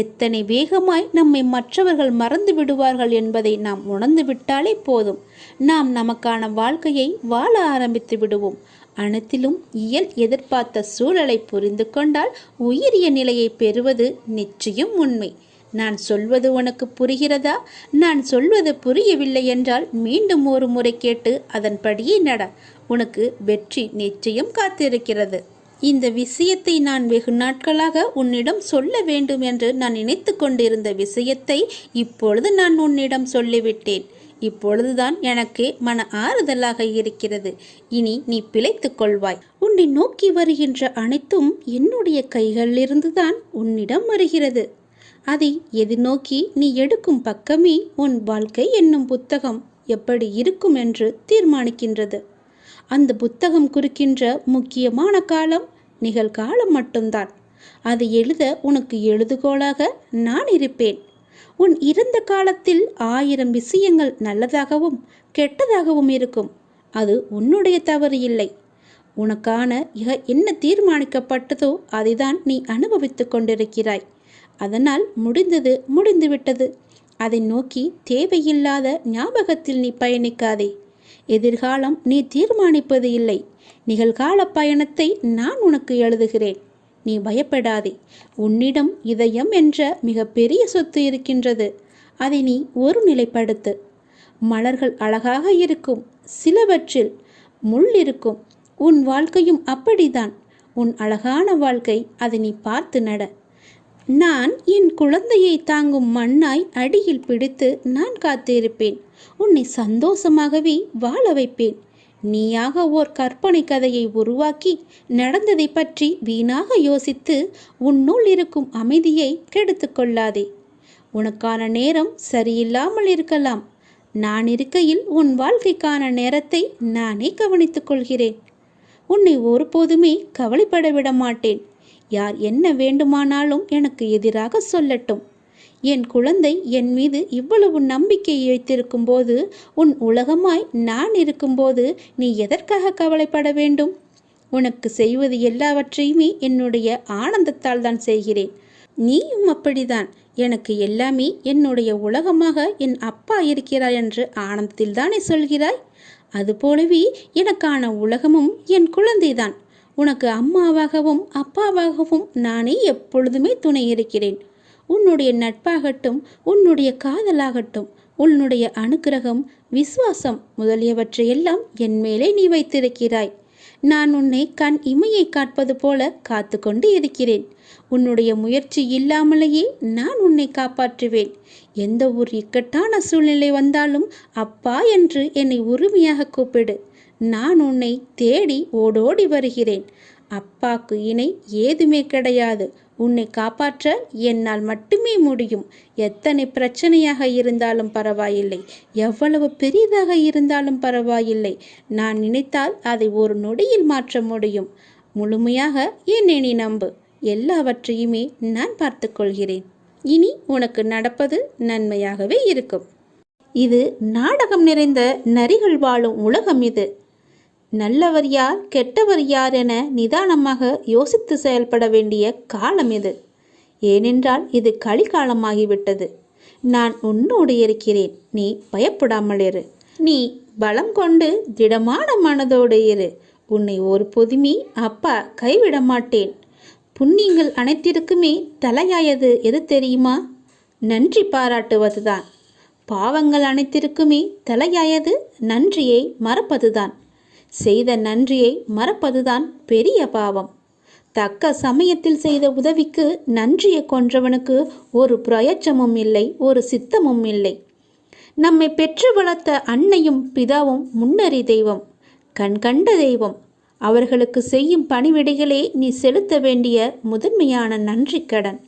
எத்தனை வேகமாய் நம்மை மற்றவர்கள் மறந்து விடுவார்கள் என்பதை நாம் உணர்ந்து விட்டாலே போதும். நாம் நமக்கான வாழ்க்கையை வாழ ஆரம்பித்து விடுவோம். அனைத்திலும் இயல் எதிர்பார்த்த சூழலை புரிந்து கொண்டால் உயரிய நிலையை பெறுவது நிச்சயம் உண்மை. நான் சொல்வது உனக்கு புரிகிறதா? நான் சொல்வது புரியவில்லை என்றால் மீண்டும் ஒரு முறை கேட்டு அதன்படியே நட. உனக்கு வெற்றி நிச்சயம் காத்திருக்கிறது. இந்த விஷயத்தை நான் வெகு நாட்களாக உன்னிடம் சொல்ல வேண்டும் என்று நான் நினைத்து கொண்டிருந்த விஷயத்தை இப்பொழுது நான் உன்னிடம் சொல்லிவிட்டேன். இப்பொழுதுதான் எனக்கு மன ஆறுதலாக இருக்கிறது. இனி நீ பிழைத்துக் கொள்வாய். உன்னை நோக்கி வருகின்ற அனைத்தும் என்னுடைய கைகளிலிருந்துதான் உன்னிடம் வருகிறது. அதை எதிர்நோக்கி நீ எடுக்கும் பக்கமே உன் வாழ்க்கை என்னும் புத்தகம் எப்படி இருக்கும் என்று தீர்மானிக்கின்றது. அந்த புத்தகம் குறிக்கின்ற முக்கியமான காலம் நிகழ்காலம் மட்டும்தான். அதை எழுத உனக்கு எழுதுகோலாக நான் இருப்பேன். உன் இறந்த காலத்தில் 1000 விஷயங்கள் நல்லதாகவும் கெட்டதாகவும் இருக்கும். அது உன்னுடைய தவறு இல்லை. உனக்கான என்ன தீர்மானிக்கப்பட்டதோ அதைதான் நீ அனுபவித்து கொண்டிருக்கிறாய். அதனால் முடிந்தது முடிந்துவிட்டது. அதை நோக்கி தேவையில்லாத ஞாபகத்தில் நீ பயணிக்காதே. எதிர்காலம் நீ தீர்மானிப்பது இல்லை. நிகழ்கால பயணத்தை நான் உனக்கு எழுதுகிறேன். நீ பயப்படாதே. உன்னிடம் இதயம் என்ற மிகப்பெரிய சொத்து இருக்கின்றது. அதை நீ ஒரு நிலைப்படுத்து. மலர்கள் அழகாக இருக்கும், சிலவற்றில் முள் இருக்கும். உன் வாழ்க்கையும் அப்படித்தான். உன் அழகான வாழ்க்கை. அதை நீ பார்த்து நட. நான் என் குழந்தையை தாங்கும் மண்ணாய் அடியில் பிடித்து நான் காத்திருப்பேன். உன்னை சந்தோஷமாகவே வாழ வைப்பேன். நீயாக ஓர் கற்பனை கதையை உருவாக்கி நடந்ததை பற்றி வீணாக யோசித்து உன்னுள் இருக்கும் அமைதியை கெடுத்து கொள்ளாதே. உனக்கான நேரம் சரியில்லாமல் இருக்கலாம். நான் இருக்கையில் உன் வாழ்க்கைக்கான நேரத்தை நானே கவனித்துக் கொள்கிறேன். உன்னை ஒருபோதுமே கவலைப்பட விட மாட்டேன். யார் என்ன வேண்டுமானாலும் எனக்கு எதிராக சொல்லட்டும். என் குழந்தை என் மீது இவ்வளவு நம்பிக்கை வைத்திருக்கும் போது, உன் உலகமாய் நான் இருக்கும்போது நீ எதற்காக கவலைப்பட வேண்டும்? உனக்கு செய்வது எல்லாவற்றையுமே என்னுடைய ஆனந்தத்தால் தான் செய்கிறேன். நீயும் அப்படிதான். எனக்கு எல்லாமே என்னுடைய உலகமாக என் அப்பா இருக்கிறாய் என்று ஆனந்தத்தில் தானே சொல்கிறாய். அதுபோலவே எனக்கான உலகமும் என் குழந்தைதான். உனக்கு அம்மாவாகவும் அப்பாவாகவும் நானே எப்பொழுதுமே துணை இருக்கிறேன். உன்னுடைய நட்பாகட்டும், உன்னுடைய காதலாகட்டும், உன்னுடைய அனுக்கிரகம், விசுவாசம் முதலியவற்றையெல்லாம் என் மேலே நீ வைத்திருக்கிறாய். நான் உன்னை கண் இமையை காப்பது போல காத்து கொண்டு இருக்கிறேன். உன்னுடைய முயற்சி இல்லாமலேயே நான் உன்னை காப்பாற்றுவேன். எந்த ஒரு இக்கட்டான சூழ்நிலை வந்தாலும் அப்பா என்று என்னை உரிமையாக கூப்பிடு. நான் உன்னை தேடி ஓடோடி வருகிறேன். அப்பாக்கு இணை ஏதுமே கிடையாது. உன்னை காப்பாற்ற என்னால் மட்டுமே முடியும். எத்தனை பிரச்சனையாக இருந்தாலும் பரவாயில்லை, எவ்வளவு பெரியதாக இருந்தாலும் பரவாயில்லை. நான் நினைத்தால் அதை ஒரு நொடியில் மாற்ற முடியும். முழுமையாக என்னை நீ நம்பு. எல்லாவற்றையுமே நான் பார்த்து கொள்கிறேன். இனி உனக்கு நடப்பது நன்மையாகவே இருக்கும். இது நாடகம் நிறைந்த நரிகள் வாழும் உலகம். இது நல்லவர் யார் கெட்டவர் யார் என நிதானமாக யோசித்து செயல்பட வேண்டிய காலம் இது. ஏனென்றால் இது கலிகாலமாகிவிட்டது. நான் உன்னோடு இருக்கிறேன். நீ பயப்படாமல் இரு. நீ பலம் கொண்டு திடமான மனதோடு இரு. உன்னை ஒரு பொதுமி அப்பா கைவிட மாட்டேன். புண்ணியங்கள் அனைத்திற்குமே தலையாயது எது தெரியுமா? நன்றி பாராட்டுவதுதான். பாவங்கள் அனைத்திற்குமே தலையாயது நன்றியை மறப்பதுதான். செய்த நன்றியை மறப்பதுதான் பெரிய பாவம். தக்க சமயத்தில் செய்த உதவிக்கு நன்றியை கொன்றவனுக்கு ஒரு பிரயோஜனமும் இல்லை, ஒரு சித்தமும் இல்லை. நம்மை பெற்று வளர்த்த அன்னையும் பிதாவும் முன்னறி தெய்வம், கண்கண்ட தெய்வம். அவர்களுக்கு செய்யும் பணிவிடைகளே நீ செலுத்த வேண்டிய முதன்மையான நன்றி கடன்.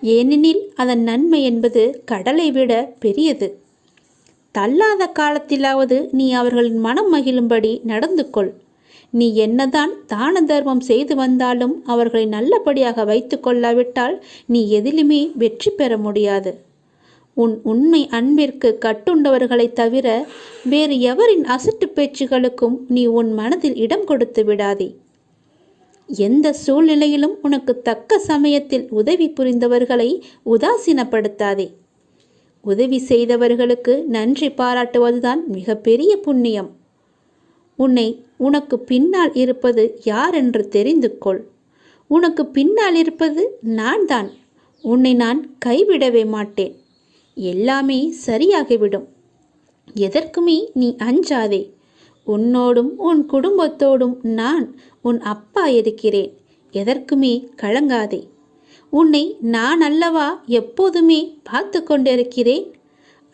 ஏனெனில் அதன் நன்மை என்பது கடலை விட பெரியது. தள்ளாத காலத்திலாவது நீ அவர்களின் மனம் மகிழும்படி நடந்து கொள். நீ என்னதான் தான தர்மம் செய்து வந்தாலும் அவர்களை நல்லபடியாக வைத்து கொள்ளாவிட்டால் நீ எதிலுமே வெற்றி பெற முடியாது. உன் உண்மை அன்பிற்கு கட்டுண்டவர்களை தவிர வேறு எவரின் அசட்டு பேச்சுகளுக்கும் நீ உன் மனதில் இடம் கொடுத்து விடாதே. எந்த சூழ்நிலையிலும் உனக்கு தக்க சமயத்தில் உதவி புரிந்தவர்களை உதாசீனப்படுத்தாதே. உதவி செய்தவர்களுக்கு நன்றி பாராட்டுவதுதான் மிகப்பெரிய புண்ணியம். உனக்கு பின்னால் இருப்பது யார் என்று தெரிந்து கொள். உனக்கு பின்னால் இருப்பது நான் தான். உன்னை நான் கைவிடவே மாட்டேன். எல்லாமே சரியாகிவிடும். எதற்குமே நீ அஞ்சாதே. உன்னோடும் உன் குடும்பத்தோடும் நான் உன் அப்பா இருக்கிறேன். எதற்குமே கலங்காதே. உன்னை நான் அல்லவா எப்போதுமே பார்த்து கொண்டிருக்கிறேன்.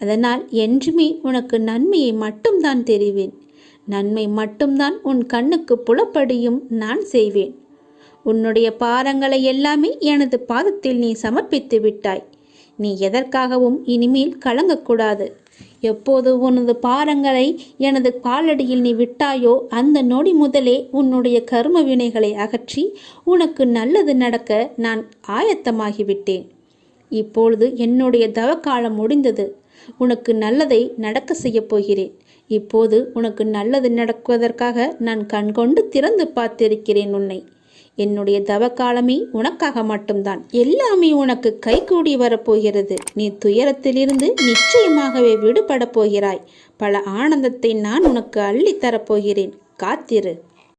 அதனால் என்றுமே உனக்கு நன்மையை மட்டும்தான் தெரிவேன். நன்மை மட்டும்தான் உன் கண்ணுக்கு புலப்படியும் நான் செய்வேன். உன்னுடைய பாரங்களை எல்லாமே எனது பாதத்தில் நீ சமர்ப்பித்து விட்டாய். நீ எதற்காகவும் இனிமேல் கலங்கக்கூடாது. எப்போது உனது பாரங்களை எனது காலடியில் நீ விட்டாயோ அந்த நொடி முதலே உன்னுடைய கர்ம வினைகளை அகற்றி உனக்கு நல்லது நடக்க நான் ஆயத்தமாகிவிட்டேன். இப்பொழுது என்னுடைய தவக்காலம் முடிந்தது. உனக்கு நல்லதை நடக்க செய்யப் போகிறேன். இப்போது உனக்கு நல்லது நடக்குவதற்காக நான் கண்கொண்டு திறந்து பார்த்திருக்கிறேன் உன்னை. என்னுடைய தவக்காலமே உனக்காக மட்டும்தான். எல்லாமே உனக்கு கைகூடி வரப்போகிறது. நீ துயரத்திலிருந்து நிச்சயமாகவே விடுபட போகிறாய். பல ஆனந்தத்தை நான் உனக்கு அள்ளித்தரப்போகிறேன். காத்திரு.